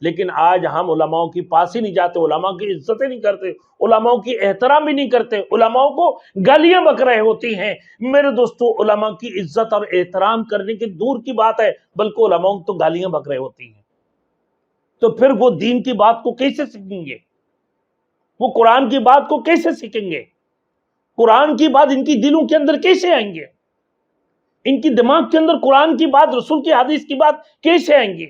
لیکن آج ہم علماء کی پاس ہی نہیں جاتے، علماء کی عزتیں نہیں کرتے، علماء کی احترام بھی نہیں کرتے، علماء کو گالیاں بک رہے ہوتی ہیں۔ میرے دوستو، علماء کی عزت اور احترام کرنے کی دور کی بات ہے، بلکہ علماء تو گالیاں بک رہے ہوتی ہیں۔ تو پھر وہ دین کی بات کو کیسے سیکھیں گے؟ وہ قرآن کی بات کو کیسے سیکھیں گے؟ قرآن کی بات ان کی دلوں کے اندر کیسے آئیں گے؟ ان کی دماغ کے اندر قرآن کی بات، رسول کی حدیث کی بات کیسے آئیں گی؟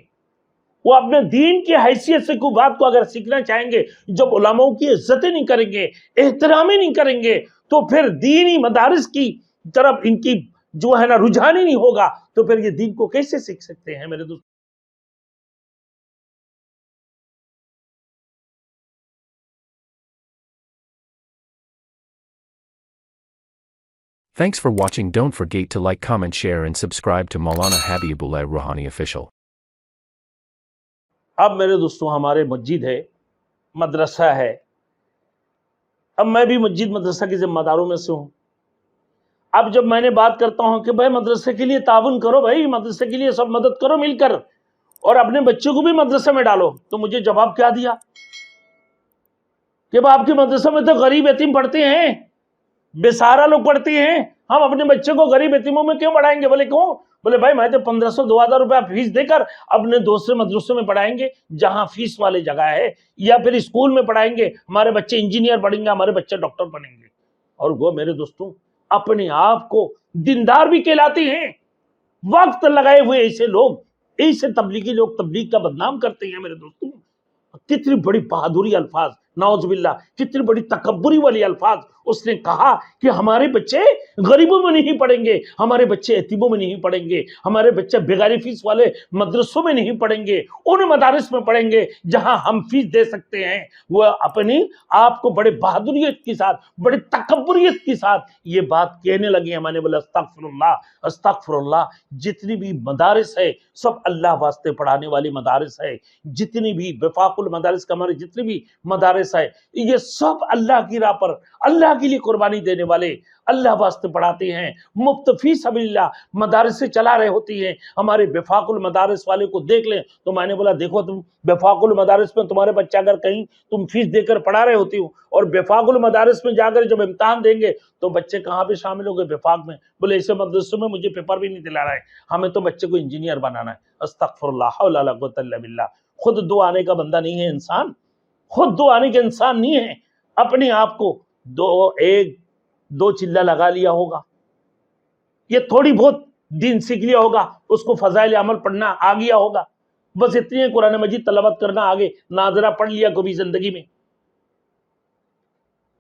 وہ اپنے دین کی حیثیت سے کوئی بات کو اگر سیکھنا چاہیں گے، جب علماء کی عزتیں نہیں کریں گے، احترام ہی نہیں کریں گے، تو پھر دینی مدارس کی طرف ان کی جو ہے نا رجحان ہی نہیں ہوگا، تو پھر یہ دین کو کیسے سیکھ سکتے ہیں میرے دوست؟ Thanks for watching. Don't forget to like, comment, share and subscribe to Maulana Habibullah Rouhani Official. اب میرے دوستوں ہمارے مسجد ہے، مدرسہ ہے، اب میں بھی مسجد مدرسہ کے ذمہ داروں میں سے ہوں۔ اب جب میں نے بات کرتا ہوں کہ بھائی مدرسے کے لیے تعاون کرو، بھائی مدرسے کے لیے سب مدد کرو مل کر، اور اپنے بچوں کو بھی مدرسے میں ڈالو، تو مجھے جواب کیا دیا کہ آپ کے مدرسے میں تو غریب یتیم پڑھتے ہیں، بے سہارا لوگ پڑھتے ہیں، ہم اپنے بچوں کو غریب یتیموں میں کیوں پڑھائیں گے؟ بولے کیوں؟ بولے بھائی میں تو 1500 2000 روپیہ فیس دے کر اپنے دوسرے مدرسوں میں پڑھائیں گے جہاں فیس والے جگہ ہے، یا پھر اسکول میں پڑھائیں گے، ہمارے بچے انجینئر پڑھیں گے، ہمارے بچے ڈاکٹر بنیں گے۔ اور وہ میرے دوستوں اپنے آپ کو دیندار بھی کہلاتے ہیں، وقت لگائے ہوئے ایسے لوگ، ایسے تبلیغی لوگ تبلیغ کا بدنام کرتے ہیں میرے دوستوں۔ کتنی بڑی بہادری الفاظ، نعوذ باللہ، کتنی بڑی تکبری والی الفاظ۔ اس نے کہا کہ ہمارے بچے غریبوں میں نہیں پڑھیں گے، ہمارے بچے یتیموں میں نہیں پڑھیں گے، ہمارے بچے بغیر فیس والے مدرسوں میں نہیں پڑھیں گے، ان مدارس میں پڑھیں گے جہاں ہم فیس دے سکتے ہیں۔ وہ اپنی آپ کو بڑے بہادریت کے ساتھ، بڑے تکبریت کے ساتھ یہ بات کہنے لگے ہیں۔ میں نے بولا استغفر اللہ، استغفر اللہ۔ جتنی بھی مدارس ہے سب اللہ واسطے پڑھانے والی مدارس ہے، جتنی بھی وفاق المدارس کا ہمارے جتنی بھی مدارس ہے، یہ سب اللہ کی راہ پر اللہ کے لیے قربانی دینے والے، اللہ واسطے پڑھاتے ہیں، مفت فی سبیل اللہ مدارس سے چلا رہے ہوتی ہیں۔ ہمارے وفاق المدارس والے کو دیکھ لیں تو میں نے بولا دیکھو تم وفاق المدارس میں تمہارے بچہ اگر کہیں تم فیس دے کر پڑھا رہے ہوتی ہو، اور وفاق المدارس میں جا کر جب امتحان دیں گے تو بچے کہاں پہ شامل ہو گئے؟ وفاق میں۔ بولے ایسے مدرسوں میں مجھے پیپر بھی نہیں دلا رہا ہے، ہمیں تو بچے کو انجینئر بنانا ہے۔ استغفر اللہ، حول ولا قوۃ الا باللہ۔ خود دو آنے کا بندہ نہیں ہے انسان، خود دو آنے کے انسان نہیں ہے، اپنے آپ کو ایک دو چلہ لگا لیا ہوگا، یہ تھوڑی بہت دین سیکھ لیا ہوگا، اس کو فضائل عمل پڑھنا آ گیا ہوگا، بس اتنی ہے قرآن مجید تلاوت کرنا آگے، ناظرہ پڑھ لیا کبھی زندگی میں۔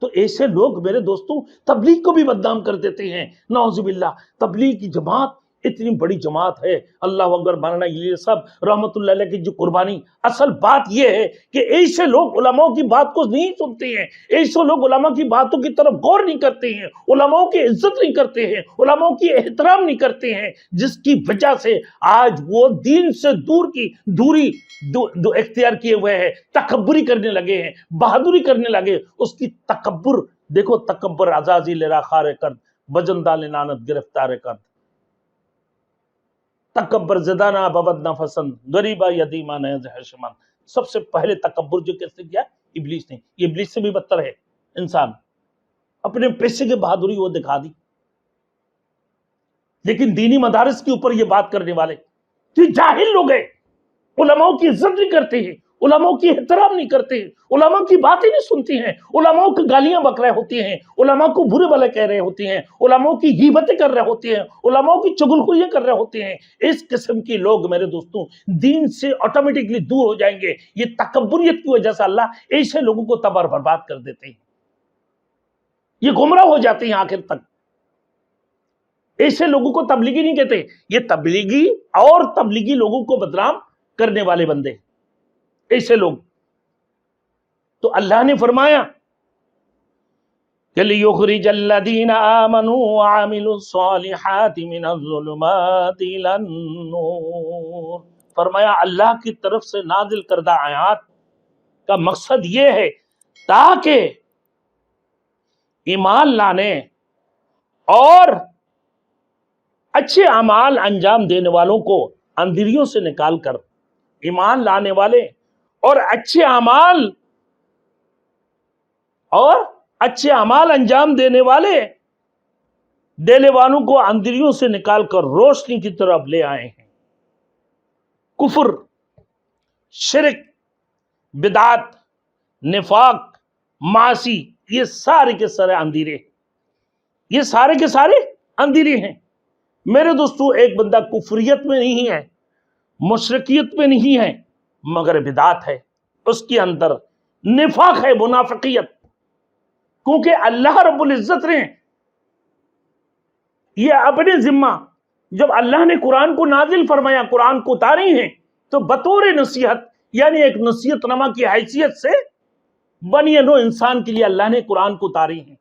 تو ایسے لوگ میرے دوستوں تبلیغ کو بھی بدنام کر دیتے ہیں، نعوذ باللہ۔ تبلیغ کی جماعت اتنی بڑی جماعت ہے، اللہ اکبر، مولانا یہ سب رحمت اللہ علیہ کی جو قربانی۔ اصل بات یہ ہے کہ ایسے لوگ علماء کی بات کو نہیں سنتے ہیں، ایسے لوگ علماء کی باتوں کی طرف غور نہیں کرتے ہیں، علماء کی عزت نہیں کرتے ہیں، علماء کی احترام نہیں کرتے ہیں، جس کی وجہ سے آج وہ دین سے دور کی دوری اختیار کیے ہوئے ہیں، تکبری کرنے لگے ہیں، بہادری کرنے لگے۔ اس کی تکبر دیکھو، تکبر عزازی لرا خار کرد، بجندہ لنانت گرفتار کرد، تکبر زدانہ ببد نفسند، غریبہ یتیمہ نیز حشمند۔ سب سے پہلے تکبر جو کس نے کیا؟ ابلیس نے۔ یہ ابلیس سے بھی بدتر ہے انسان، اپنے پیسے کی بہادری وہ دکھا دی۔ لیکن دینی مدارس کے اوپر یہ بات کرنے والے تو جاہل لوگ ہیں، علماء کی عزت نہیں کرتے ہیں، علماء کی احترام نہیں کرتے ہیں، علماء کی باتیں نہیں سنتی ہیں، علماء کی گالیاں بک رہے ہوتے ہیں، علماء کو برے بھلے کہہ رہے ہوتے ہیں، علماء کی غیبتیں کر رہے ہوتے ہیں، علماء کی چغلخوریاں کر رہے ہوتے ہیں۔ اس قسم کے لوگ میرے دوستوں دین سے آٹومیٹکلی دور ہو جائیں گے۔ یہ تکبریت کی وجہ سے اللہ ایسے لوگوں کو تباہ برباد کر دیتے ہیں، یہ گمراہ ہو جاتے ہیں آخر تک۔ ایسے لوگوں کو تبلیغی نہیں کہتے، یہ تبلیغی اور تبلیغی لوگوں کو بدنام کرنے والے بندے ایسے لوگ۔ تو اللہ نے فرمایا کہ لِيُخْرِجَ الَّذِينَ آمَنُوا وَعَمِلُوا الصَّالِحَاتِ مِنَ الظُّلُمَاتِ إِلَى النُّورِ۔ فرمایا اللہ کی طرف سے نازل کردہ آیات کا مقصد یہ ہے تاکہ ایمان لانے اور اچھے اعمال انجام دینے والوں کو اندھیریوں سے نکال کر ایمان لانے والے اور اچھے اعمال انجام دینے والوں کو اندھیریوں سے نکال کر روشنی کی طرف لے آئے ہیں۔ کفر، شرک، بدعت، نفاق، معاصی، یہ سارے کے سارے اندھیرے، یہ سارے کے سارے اندھیرے ہیں میرے دوستو۔ ایک بندہ کفریت میں نہیں ہے، مشرکیت میں نہیں ہے، مگر بدعت ہے، اس کے اندر نفاق ہے، منافقیت، کیونکہ اللہ رب العزت نے یہ اپنے ذمہ، جب اللہ نے قرآن کو نازل فرمایا، قرآن کو اتاری ہیں، تو بطور نصیحت، یعنی ایک نصیحت نما کی حیثیت سے بنی نوع انسان کے لیے اللہ نے قرآن کو اتاری ہیں،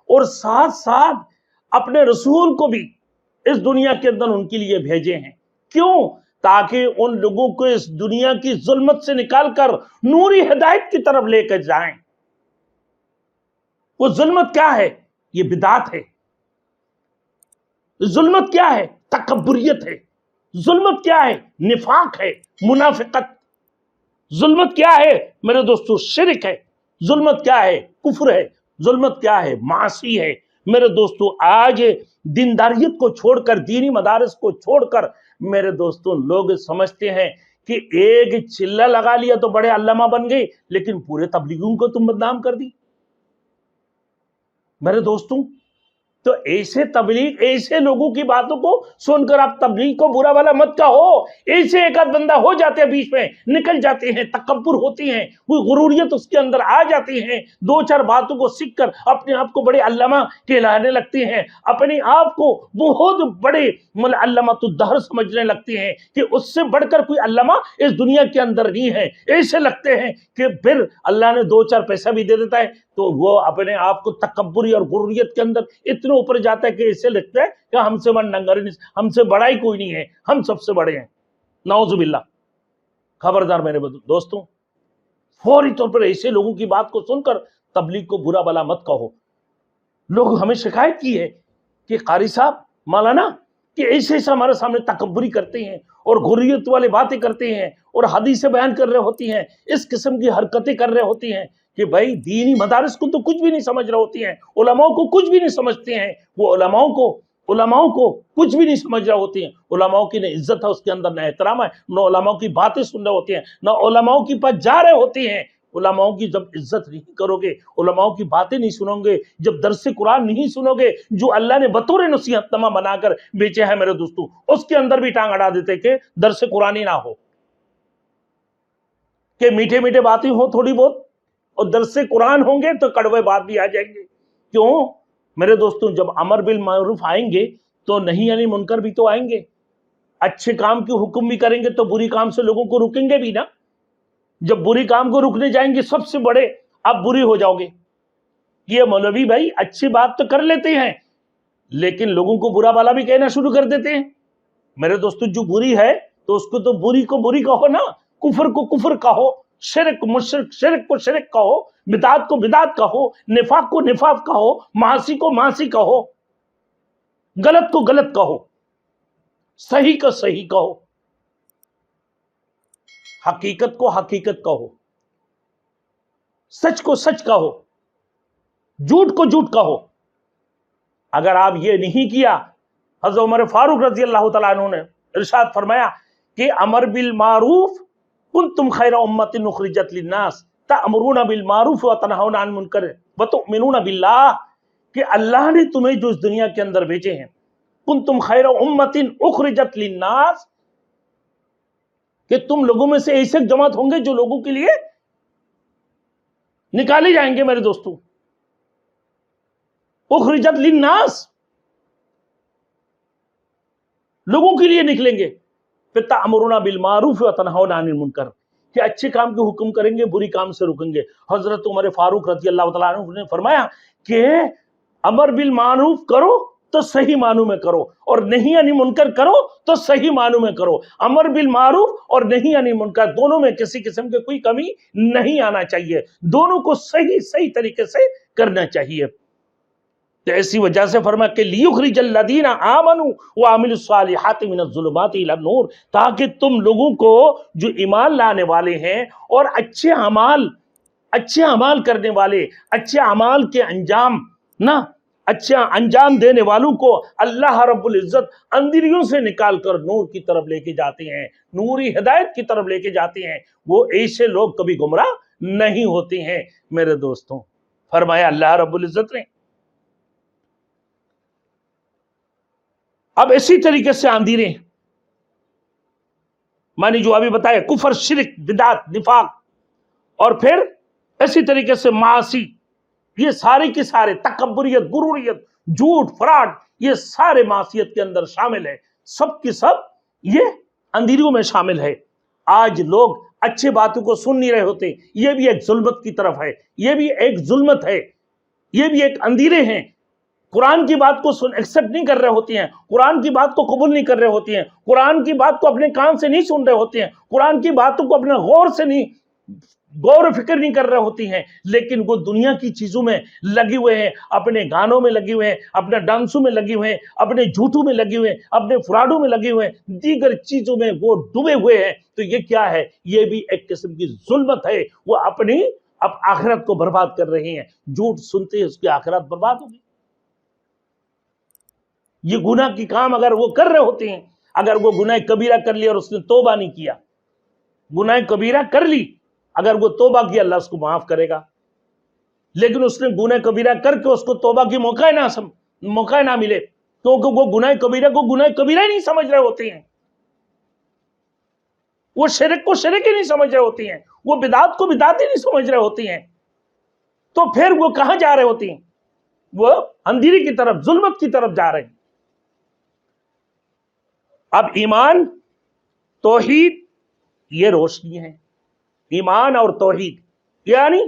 اور ساتھ ساتھ اپنے رسول کو بھی اس دنیا کے اندر ان کے لیے بھیجے ہیں۔ کیوں؟ تاکہ ان لوگوں کو اس دنیا کی ظلمت سے نکال کر نوری ہدایت کی طرف لے کر جائیں۔ وہ ظلمت کیا ہے؟ یہ بدعت ہے۔ ظلمت کیا ہے؟ تکبریت ہے۔ ظلمت کیا ہے؟ نفاق ہے، منافقت۔ ظلمت کیا ہے میرے دوستو؟ شرک ہے۔ ظلمت کیا ہے؟ کفر ہے۔ ظلمت کیا ہے؟ معاصی ہے۔ میرے دوستو آج دینداریت کو چھوڑ کر، دینی مدارس کو چھوڑ کر میرے دوستو لوگ سمجھتے ہیں کہ ایک چلہ لگا لیا تو بڑے علامہ بن گئے، لیکن پورے تبلیغیوں کو تم بدنام کر دی۔ میرے دوستوں تو ایسے تبلیغ، ایسے لوگوں کی باتوں کو سن کر آپ تبلیغ کو برا والا مت کہو۔ ایسے ایک آدھ بندہ ہو جاتے ہیں، بیچ میں نکل جاتے ہیں، تکبر ہوتی ہیں، کوئی غروریت اس کے اندر آ جاتی ہے، دو چار باتوں کو سیکھ کر اپنے آپ کو بڑے علامہ کہلانے لگتے ہیں، اپنے آپ کو بہت بڑے علامۃ الدہر سمجھنے لگتے ہیں کہ اس سے بڑھ کر کوئی علامہ اس دنیا کے اندر نہیں ہے۔ ایسے لگتے ہیں کہ پھر اللہ نے دو چار پیسہ بھی دے دیتا ہے تو وہ اپنے آپ کو تکبری اور غروریت کے اندر اتنے اوپر جاتا ہے کہ ایسے لگتا ہے کہ ہم سے ہم سے بڑا ہی کوئی نہیں ہے، ہم سب سے بڑے ہیں۔ نعوذ باللہ۔ خبردار میرے دوستوں، فوری طور پر ایسے لوگوں کی بات کو سن کر تبلیغ کو برا بلا مت کہو۔ لوگ ہمیں شکایت کی ہے کہ قاری صاحب، مولانا، کہ ایسے ہمارے سامنے تکبری کرتے ہیں اور غروریت والے باتیں کرتے ہیں اور حدیثیں بیان کر رہے ہوتی ہیں، اس قسم کی حرکتیں کر رہے ہوتی ہیں کہ بھائی دینی مدارس کو تو کچھ بھی نہیں سمجھ رہے ہوتی ہیں، علماء کو کچھ بھی نہیں سمجھتے ہیں، وہ علماء کو کچھ بھی نہیں سمجھ رہے ہوتی ہیں۔ علماء کی نہ عزت ہے اس کے اندر، نہ احترام ہے، نہ علماء کی باتیں سن رہے ہوتے ہیں، نہ علماء کی پاس جا رہے ہوتے ہیں۔ علماء کی جب عزت نہیں کرو گے، علماء کی باتیں نہیں سنو گے، جب درس قرآن نہیں سنو گے جو اللہ نے بطور نصیحت نامہ بنا کر بیچے ہیں میرے دوستو، اس کے اندر بھی ٹانگ اڑا دیتے کہ درس قرآن ہی نہ ہو، کہ میٹھے میٹھے باتیں ہو تھوڑی بہت، اور درس قرآن ہوں گے تو کڑوے بات بھی آ جائیں گے۔ کیوں میرے دوستوں؟ جب امر بالمعروف آئیں گے تو نہیں یعنی منکر بھی تو آئیں گے، اچھے کام کی حکم بھی کریں گے تو بری کام سے لوگوں کو رکیں گے بھی نا۔ جب بری کام کو رکنے جائیں گے سب سے بڑے آپ بری ہو جاؤ گے۔ یہ مولوی بھائی اچھی بات تو کر لیتے ہیں لیکن لوگوں کو برا بالا بھی کہنا شروع کر دیتے ہیں۔ میرے دوستو جو بری ہے تو اس کو تو بری کو بری کہو نا، کفر کو کفر کہو، شرک کو شرک کہو، بدعت کو بدعت کہو، نفاق کو نفاق کہو، معاصی کو معاصی کہو، غلط کو غلط کہو، صحیح کو صحیح کہو، حقیقت کو حقیقت کہو، سچ کو سچ کہو، جھوٹ کو جھوٹ کہو۔ اگر آپ یہ نہیں کیا، حضرت عمر فاروق رضی اللہ تعالیٰ عنہ نے ارشاد فرمایا کہ امر بالمعروف کنتم خیر امت اخرجت للناس تأمرون بالمعروف وتنہون عن المنکر وتؤمنون باللہ، کہ اللہ نے تمہیں جو اس دنیا کے اندر بھیجے ہیں، کنتم خیر امت اخرجت للناس، کہ تم لوگوں میں سے ایسے جماعت ہوں گے جو لوگوں کے لیے نکالے جائیں گے۔ میرے دوستو اخرجت للناس، لوگوں کے لیے نکلیں گے۔ پھر تأمرون بالمعروف وتنہون عن المنکر، کہ اچھے کام کے حکم کریں گے، بری کام سے رکیں گے۔ حضرت عمر فاروق رضی اللہ تعالیٰ عنہ نے فرمایا کہ امر بالمعروف کرو تو صحیح معنوں میں کرو، اور نہیں عن منکر کرو تو صحیح معنوں میں کرو۔ امر بالمعروف اور نہیں عن منکر دونوں میں کسی قسم کی کوئی کمی نہیں آنا چاہیے، دونوں کو صحیح طریقے سے کرنا چاہیے۔ تو ایسی وجہ سے فرمایا کہ لیخرج الذین آمنوا وعملوا الصالحات من الظلمات الى النور، تاکہ تم لوگوں کو جو ایمان لانے والے ہیں اور اچھے اعمال کرنے والے، اچھے اعمال کے اچھا انجام دینے والوں کو اللہ رب العزت اندھیریوں سے نکال کر نور کی طرف لے کے جاتے ہیں، نوری ہدایت کی طرف لے کے جاتے ہیں۔ وہ ایسے لوگ کبھی گمراہ نہیں ہوتے ہیں میرے دوستوں، فرمایا اللہ رب العزت نے۔ اب اسی طریقے سے اندھیرے مانی جو ابھی بتایا، کفر، شرک، بدعت، نفاق، اور پھر اسی طریقے سے معاصی، یہ سارے کے سارے، تکبریت، غروریت، جھوٹ، فراڈ، یہ سارے معصیت کے اندر شامل ہے، سب کی سب یہ اندھیریوں میں شامل ہے۔ آج لوگ اچھے باتوں کو سن نہیں رہے ہوتے، یہ بھی ایک ظلمت کی طرف ہے، یہ بھی ایک ظلمت ہے، یہ بھی ایک اندھیرے ہیں۔ قرآن کی بات کو ایکسپٹ نہیں کر رہے ہوتے ہیں، قرآن کی بات کو قبول نہیں کر رہے ہوتے ہیں، قرآن کی بات کو اپنے کان سے نہیں سن رہے ہوتے ہیں، قرآن کی باتوں کو اپنے غور و فکر نہیں کر رہے ہوتی ہیں، لیکن وہ دنیا کی چیزوں میں لگے ہوئے ہیں، اپنے گانوں میں لگے ہوئے ہیں، اپنے ڈانسوں میں لگے ہوئے ہیں، اپنے جھوٹوں میں لگے ہوئے ہیں، اپنے فراڈوں میں لگے ہوئے ہیں، دیگر چیزوں میں وہ ڈوبے ہوئے ہیں۔ تو یہ کیا ہے؟ یہ بھی ایک قسم کی ظلمت ہے، وہ اپنی آخرت کو برباد کر رہے ہیں۔ جھوٹ سنتے ہیں اس کی آخرت برباد ہوگی۔ یہ گناہ کی کام اگر وہ کر رہے ہوتے ہیں، اگر وہ گناہ کبیرہ کر لیا اور اس نے توبہ نہیں کیا، گناہ کبیرہ کر لی، اگر وہ توبہ کیا اللہ اس کو معاف کرے گا، لیکن اس نے گناہ کبیرہ کر کے اس کو توبہ کی موقع نہ ملے، کیونکہ وہ گناہ کبیرہ کو گناہ کبیرہ ہی نہیں سمجھ رہے ہوتے ہیں، وہ شرک کو شرک ہی نہیں سمجھ رہے ہوتے ہیں، وہ بدعت کو بدعت ہی نہیں سمجھ رہے ہوتے ہیں، تو پھر وہ کہاں جا رہے ہوتے ہیں؟ وہ اندھیری کی طرف، ظلمت کی طرف جا رہے ہیں۔ اب ایمان، توحید، یہ روشنی ہے۔ ایمان اور توحید یعنی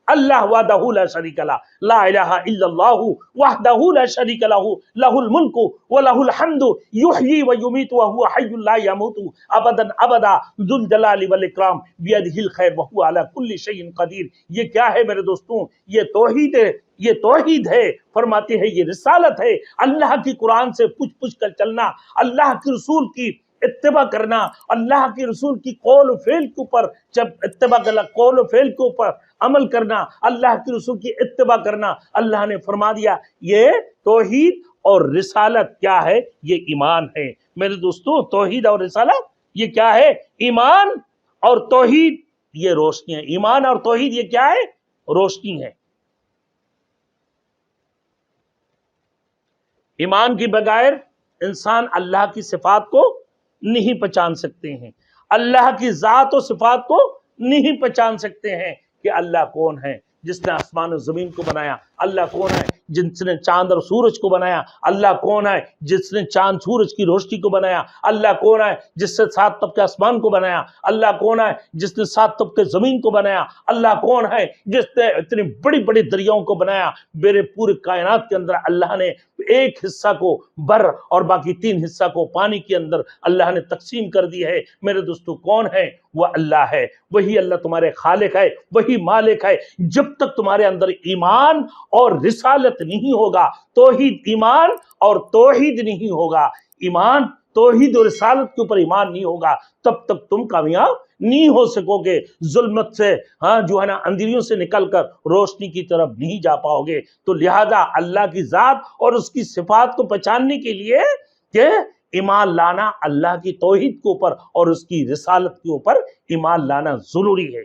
اللہ وحدہ لا شریک لہ، لا الہ الا اللہ وحدہ لا شریک لہ، لہ الملک ولہ الحمد یحیی ویمیت وہو حی لا یموت ابدا ابدا ذو الجلال والاکرام بیدہ الخیر وہو علی کل شیء قدیر۔ یہ کیا ہے میرے دوستوں؟ یہ توحید ہے، یہ توحید ہے، فرماتے ہیں یہ رسالت ہے، اللہ کی قرآن سے پوچھ کر چلنا، اللہ کے رسول کی اتباع کرنا، اللہ کے رسول کی قول و فعل کے اوپر جب اتباع کرنا، قول و فعل کے اوپر عمل کرنا، اللہ کے رسول کی اتباع کرنا۔ اللہ نے فرما دیا یہ توحید اور رسالت کیا ہے؟ یہ ایمان ہے میرے دوستوں۔ توحید اور رسالت یہ کیا ہے؟ ایمان اور توحید یہ روشنی ہے۔ ایمان اور توحید یہ کیا ہے؟ روشنی ہے۔ ایمان کی بغیر انسان اللہ کی صفات کو نہیں پہچان سکتے ہیں، اللہ کی ذات و صفات کو نہیں پہچان سکتے ہیں کہ اللہ کون ہے، جس نے آسمان و زمین کو بنایا، اللہ کون ہے جس نے چاند اور سورج کو بنایا، اللہ کون ہے جس نے چاند سورج کی روشنی کو بنایا، اللہ کون ہے جس نے 7 طبقے آسمان کو بنایا، اللہ کون ہے جس نے 7 طبقے زمین کو بنایا، اللہ کون ہے جس نے اتنی بڑی بڑی دریاؤں کو بنایا۔ میرے پورے کائنات کے اندر اللہ نے ایک حصہ کو بر اور باقی 3 حصہ کو پانی کے اندر اللہ نے تقسیم کر دی ہے۔ میرے دوستو کون ہے؟ وہ اللہ ہے، وہی اللہ تمہارے خالق ہے، وہی مالک ہے۔ جب تک تمہارے اندر ایمان اور رسالت نہیں ہوگا، توحید، ایمان اور توحید نہیں ہوگا، ایمان، توحید اور رسالت کے اوپر ایمان نہیں ہوگا، تب تک تم کامیاب نہیں ہو سکو گے، ظلمت سے جو ہے نا اندھیریوں سے نکل کر روشنی کی طرف نہیں جا پاؤ گے۔ تو لہذا اللہ کی ذات اور اس کی صفات کو پہچاننے کے لیے کہ ایمان لانا اللہ کی توحید کے اوپر اور اس کی رسالت کے اوپر ایمان لانا ضروری ہے۔